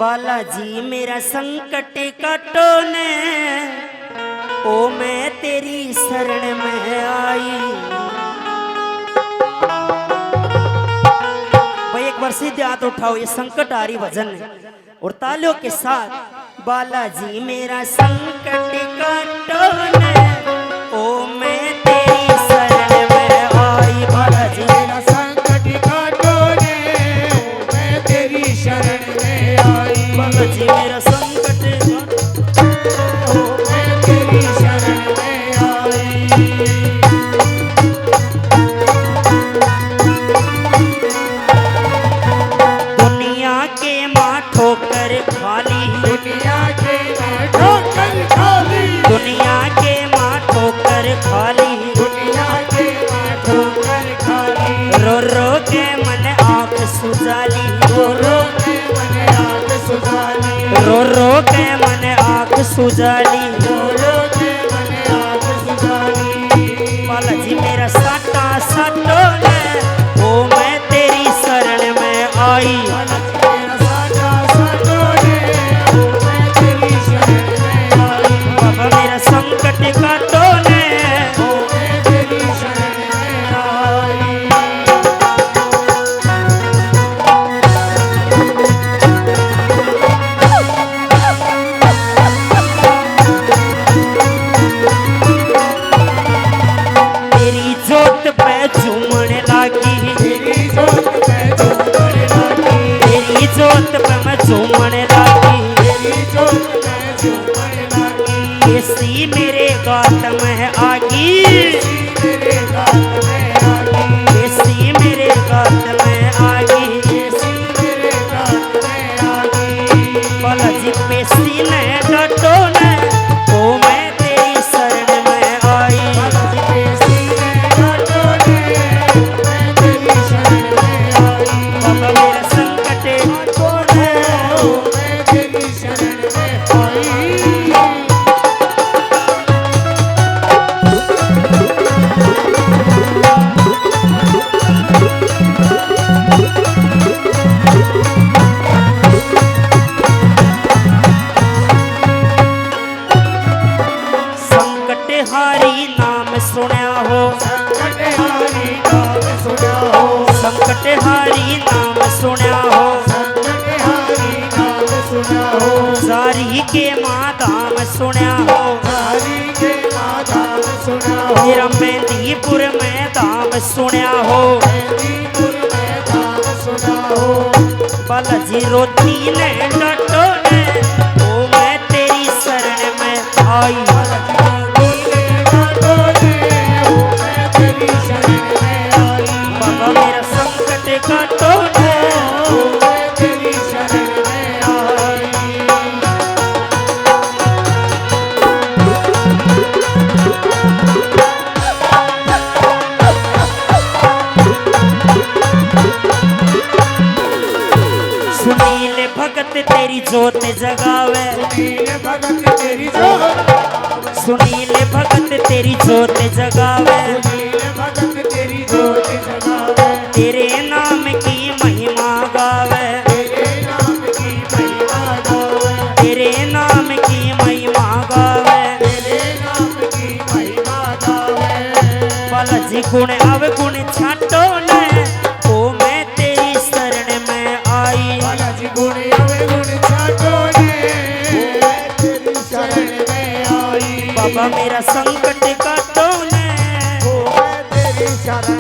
बालाजी मेरा संकट काटो ने, ओ मैं तेरी शरण में आई। भाई एक बार सीधे हाथ उठाओ, ये संकट हारी भजन है और तालियों के साथ। बालाजी मेरा संकट काटो ने, ओ मैं तेरी शरण में आई। बालाजी मेरा संकट काटो ने, मैं तेरी शरण में आई। बालाजी मेरा संकट काटो, मैं तेरी शरण में आई। दुनिया के माँ ठोकर खाली, दुनिया के माँ ठोकर खाली, दुनिया के माँ ठोकर खाली, दुनिया के माँ ठोकर खाली। रो रो के मन आँख सुजाली, रो रो के मन आँख सुजाली, रो रो के मन आँख सुजाली। रो रो के मन आँख सुजाली। बालाजी मेरा साटा साटो ने, ओ मैं तेरी शरण में आई। मेरा साटा साटो ने, मैं तेरी शरण में आई। बाबा मेरा संकट काटो ने, मैं तेरी शरण में आई। तेरी जोत पे झूमने लागी, तेरी जोत पे झूमने लागी, तेरी जोत पे मैं झूमने लागी। तेरी जोत पे झूमने लागी। ऐसी मेरे गात में आगी, तेरे गात में आगी, ऐसी मेरे गात में आगी। ऐसी मेरे गात में आगी। बालाजी पेशी ने डटो ने, ओ मैं तेरी शरण में आई। पेशी ने काटो ने, मैं तेरी शरण में आई। बाबा मेरा संकट काटो ने, मैं तेरी शरण में आई। संकट हारी नाम सुना हो, संकटहारी नाम सुना हो, संकट हारी नाम सुना हो। संकटहारी नाम सुना हो। सारी के माँ धाम सुना हो, हरि के नाम सुना हो। मेरा मेहंदीपुर में धाम सुना हो। मेहंदीपुर में नाम सुना हो। बालाजी रोती ने डटो ने, ओ मैं तेरी शरण में आई। बोले काटो ने, मैं तेरी शरण में आई। बाबा मेरा संकट काटो ने, मैं तेरी शरण में आई। सुनील भगत तेरी जोत जगावे, नील भगत तेरी जोत, सुनील भगत तेरी जोत जगावे। नील भगत तेरी जोत जगावे। तेरे नाम की महिमा गावे, तेरे नाम की महिमा गावे, तेरे नाम की महिमा गावे। तेरे नाम की महिमा गावे। बालाजी गुण अवगुण छाटो ने, ओ मैं तेरी शरण में आई। बालाजी गुण अवगुण छाटो ने, मैं तेरी शरण में आई। बाबा मेरा संकट काटो ने, मैं तेरी शरण